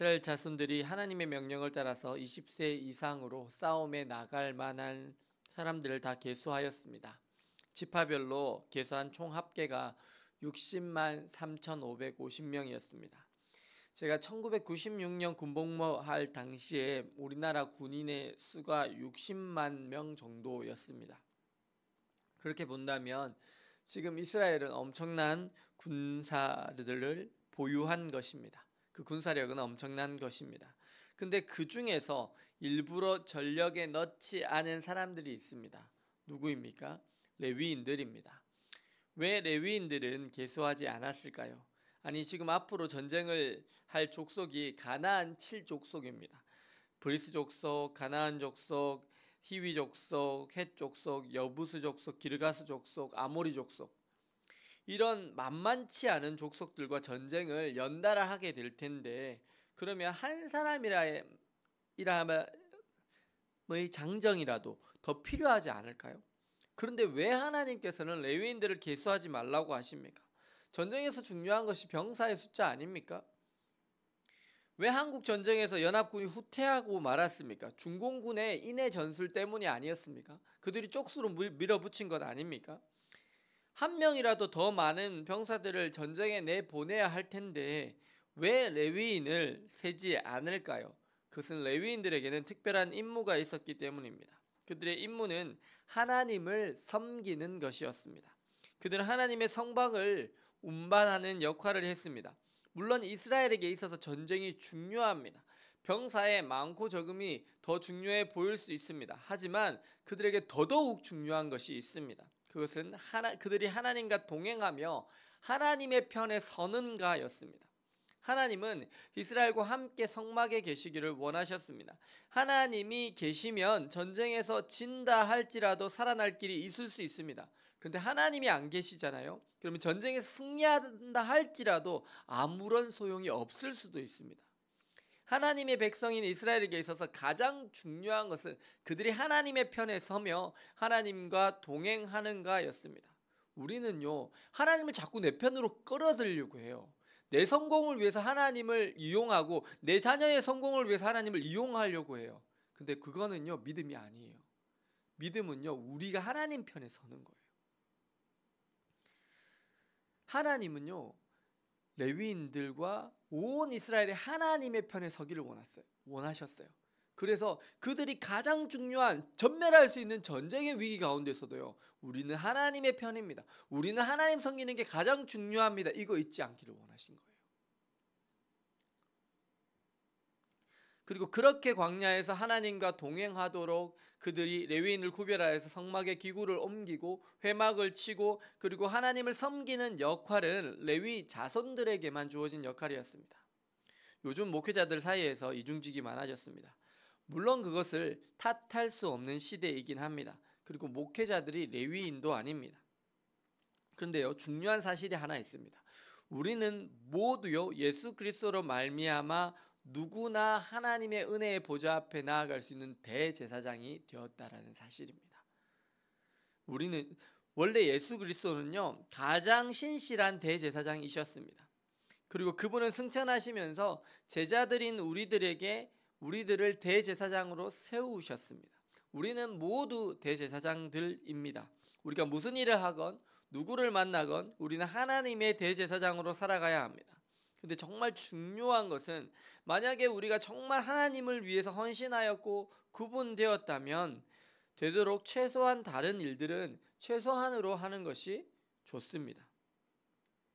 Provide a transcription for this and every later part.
이스라엘 자손들이 하나님의 명령을 따라서 20세 이상으로 싸움에 나갈 만한 사람들을 다 계수하였습니다. 지파별로 계수한 총 합계가 60만 3,550명이었습니다. 제가 1996년 군복무할 당시에 우리나라 군인의 수가 60만 명 정도였습니다. 그렇게 본다면 지금 이스라엘은 엄청난 군사들을 보유한 것입니다. 그 군사력은 엄청난 것입니다. 근데 그 중에서 일부러 전력에 넣지 않은 사람들이 있습니다. 누구입니까? 레위인들입니다. 왜 레위인들은 계수하지 않았을까요? 아니, 지금 앞으로 전쟁을 할 족속이 가나안 7족속입니다. 브리스 족속, 가나안 족속, 히위 족속, 헷 족속, 여부스 족속, 기르가스 족속, 아모리 족속, 이런 만만치 않은 족속들과 전쟁을 연달아 하게 될 텐데, 그러면 한 사람이라의 장정이라도 더 필요하지 않을까요? 그런데 왜 하나님께서는 레위인들을 계수하지 말라고 하십니까? 전쟁에서 중요한 것이 병사의 숫자 아닙니까? 왜 한국 전쟁에서 연합군이 후퇴하고 말았습니까? 중공군의 인해 전술 때문이 아니었습니까? 그들이 쪽수로 밀어붙인 것 아닙니까? 한 명이라도 더 많은 병사들을 전쟁에 내보내야 할 텐데 왜 레위인을 세지 않을까요? 그것은 레위인들에게는 특별한 임무가 있었기 때문입니다. 그들의 임무는 하나님을 섬기는 것이었습니다. 그들은 하나님의 성박을 운반하는 역할을 했습니다. 물론 이스라엘에게 있어서 전쟁이 중요합니다. 병사의 많고 적음이 더 중요해 보일 수 있습니다. 하지만 그들에게 더더욱 중요한 것이 있습니다. 그것은 그들이 하나님과 동행하며 하나님의 편에 서는가였습니다. 하나님은 이스라엘과 함께 성막에 계시기를 원하셨습니다. 하나님이 계시면 전쟁에서 진다 할지라도 살아날 길이 있을 수 있습니다. 그런데 하나님이 안 계시잖아요. 그러면 전쟁에서 승리한다 할지라도 아무런 소용이 없을 수도 있습니다. 하나님의 백성인 이스라엘에게 있어서 가장 중요한 것은 그들이 하나님의 편에 서며 하나님과 동행하는가였습니다. 우리는요, 하나님을 자꾸 내 편으로 끌어들이려고 해요. 내 성공을 위해서 하나님을 이용하고 내 자녀의 성공을 위해서 하나님을 이용하려고 해요. 근데 그거는요, 믿음이 아니에요. 믿음은요, 우리가 하나님 편에 서는 거예요. 하나님은요, 레위인들과 온 이스라엘이 하나님의 편에 서기를 원하셨어요. 그래서 그들이 가장 중요한 전멸할 수 있는 전쟁의 위기 가운데서도요, 우리는 하나님의 편입니다. 우리는 하나님 섬기는 게 가장 중요합니다. 이거 잊지 않기를 원하신 거예요. 그리고 그렇게 광야에서 하나님과 동행하도록 그들이 레위인을 구별하여서 성막의 기구를 옮기고 회막을 치고 그리고 하나님을 섬기는 역할은 레위 자손들에게만 주어진 역할이었습니다. 요즘 목회자들 사이에서 이중직이 많아졌습니다. 물론 그것을 탓할 수 없는 시대이긴 합니다. 그리고 목회자들이 레위인도 아닙니다. 그런데요, 중요한 사실이 하나 있습니다. 우리는 모두요, 예수 그리스도로 말미암아 누구나 하나님의 은혜의 보좌 앞에 나아갈 수 있는 대제사장이 되었다라는 사실입니다. 우리는 원래 예수 그리스도는요, 가장 신실한 대제사장이셨습니다. 그리고 그분은 승천하시면서 제자들인 우리들을 대제사장으로 세우셨습니다. 우리는 모두 대제사장들입니다. 우리가 무슨 일을 하건 누구를 만나건 우리는 하나님의 대제사장으로 살아가야 합니다. 근데 정말 중요한 것은 만약에 우리가 정말 하나님을 위해서 헌신하였고 구분되었다면 되도록 최소한 다른 일들은 최소한으로 하는 것이 좋습니다.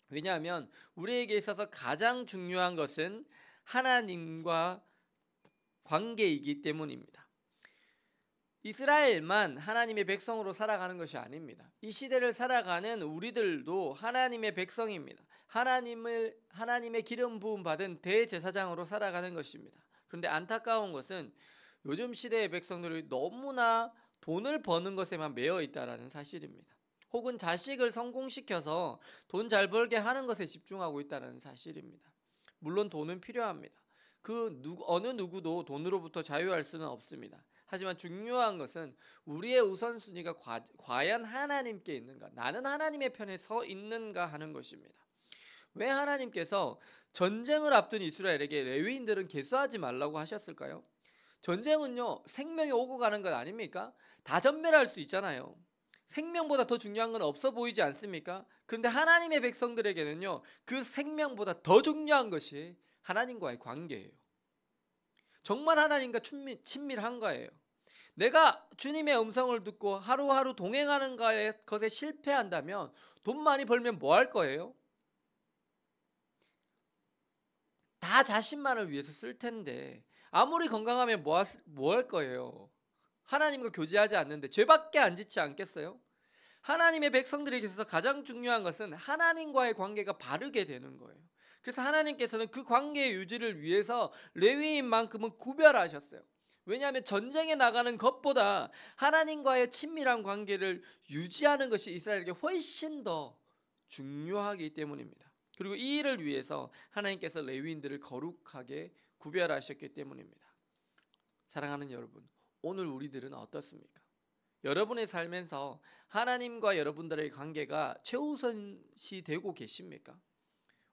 왜냐하면 우리에게 있어서 가장 중요한 것은 하나님과 관계이기 때문입니다. 이스라엘만 하나님의 백성으로 살아가는 것이 아닙니다. 이 시대를 살아가는 우리들도 하나님의 백성입니다. 하나님의 기름 부음 받은 대제사장으로 살아가는 것입니다. 그런데 안타까운 것은 요즘 시대의 백성들이 너무나 돈을 버는 것에만 매여 있다는 사실입니다. 혹은 자식을 성공시켜서 돈 잘 벌게 하는 것에 집중하고 있다는 사실입니다. 물론 돈은 필요합니다. 어느 누구도 돈으로부터 자유할 수는 없습니다. 하지만 중요한 것은 우리의 우선순위가 과연 하나님께 있는가, 나는 하나님의 편에 서 있는가 하는 것입니다. 왜 하나님께서 전쟁을 앞둔 이스라엘에게 레위인들은 계수하지 말라고 하셨을까요? 전쟁은요, 생명이 오고 가는 것 아닙니까? 다 전멸할 수 있잖아요. 생명보다 더 중요한 건 없어 보이지 않습니까? 그런데 하나님의 백성들에게는요, 그 생명보다 더 중요한 것이 하나님과의 관계예요. 정말 하나님과 친밀한 거예요. 내가 주님의 음성을 듣고 하루하루 동행하는 것에 실패한다면 돈 많이 벌면 뭐 할 거예요? 다 자신만을 위해서 쓸 텐데 아무리 건강하면 뭐 할 거예요? 하나님과 교제하지 않는데 죄밖에 안 짓지 않겠어요? 하나님의 백성들에게서 가장 중요한 것은 하나님과의 관계가 바르게 되는 거예요. 그래서 하나님께서는 그 관계의 유지를 위해서 레위인만큼은 구별하셨어요. 왜냐하면 전쟁에 나가는 것보다 하나님과의 친밀한 관계를 유지하는 것이 이스라엘에게 훨씬 더 중요하기 때문입니다. 그리고 이 일을 위해서 하나님께서 레위인들을 거룩하게 구별하셨기 때문입니다. 사랑하는 여러분, 오늘 우리들은 어떻습니까? 여러분의 삶에서 하나님과 여러분들의 관계가 최우선시 되고 계십니까?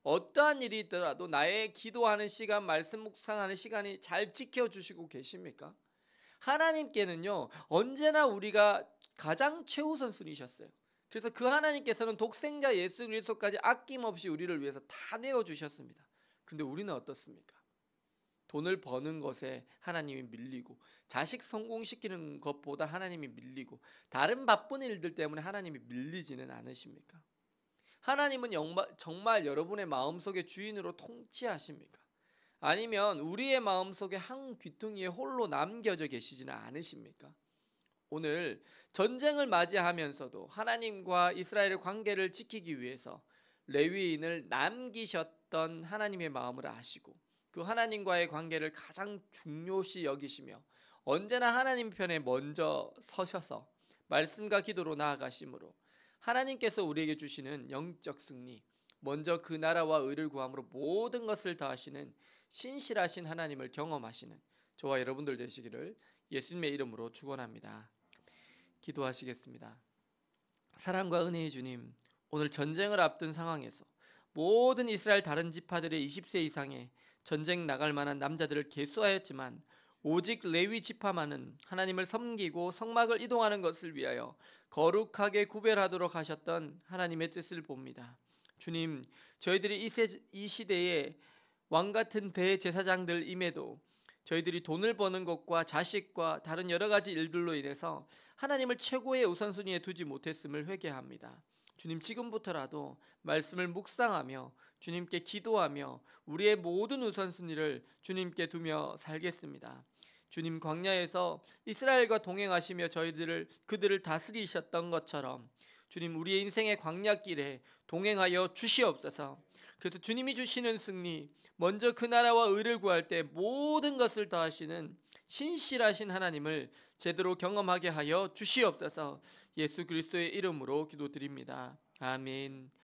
어떠한 일이 있더라도 나의 기도하는 시간, 말씀 묵상하는 시간이 잘 지켜주시고 계십니까? 하나님께는요, 언제나 우리가 가장 최우선순위셨어요. 그래서 그 하나님께서는 독생자 예수 그리스도까지 아낌없이 우리를 위해서 다 내어주셨습니다. 그런데 우리는 어떻습니까? 돈을 버는 것에 하나님이 밀리고, 자식 성공시키는 것보다 하나님이 밀리고, 다른 바쁜 일들 때문에 하나님이 밀리지는 않으십니까? 하나님은 정말 여러분의 마음속의 주인으로 통치하십니까? 아니면 우리의 마음속에 한 귀퉁이에 홀로 남겨져 계시지는 않으십니까? 오늘 전쟁을 맞이하면서도 하나님과 이스라엘의 관계를 지키기 위해서 레위인을 남기셨던 하나님의 마음을 아시고 그 하나님과의 관계를 가장 중요시 여기시며 언제나 하나님 편에 먼저 서셔서 말씀과 기도로 나아가심으로 하나님께서 우리에게 주시는 영적 승리, 먼저 그 나라와 의를 구함으로 모든 것을 다하시는 신실하신 하나님을 경험하시는 저와 여러분들 되시기를 예수님의 이름으로 축원합니다. 기도하시겠습니다. 사랑과 은혜의 주님, 오늘 전쟁을 앞둔 상황에서 모든 이스라엘 다른 지파들의 20세 이상의 전쟁 나갈 만한 남자들을 계수하였지만 오직 레위 지파만은 하나님을 섬기고 성막을 이동하는 것을 위하여 거룩하게 구별하도록 하셨던 하나님의 뜻을 봅니다. 주님, 저희들이 이 시대에 왕같은 대제사장들임에도 저희들이 돈을 버는 것과 자식과 다른 여러 가지 일들로 인해서 하나님을 최고의 우선순위에 두지 못했음을 회개합니다. 주님, 지금부터라도 말씀을 묵상하며 주님께 기도하며 우리의 모든 우선순위를 주님께 두며 살겠습니다. 주님, 광야에서 이스라엘과 동행하시며 그들을 다스리셨던 것처럼 주님, 우리의 인생의 광야길에 동행하여 주시옵소서. 그래서 주님이 주시는 승리, 먼저 그 나라와 의를 구할 때 모든 것을 다하시는 신실하신 하나님을 제대로 경험하게 하여 주시옵소서. 예수 그리스도의 이름으로 기도드립니다. 아멘.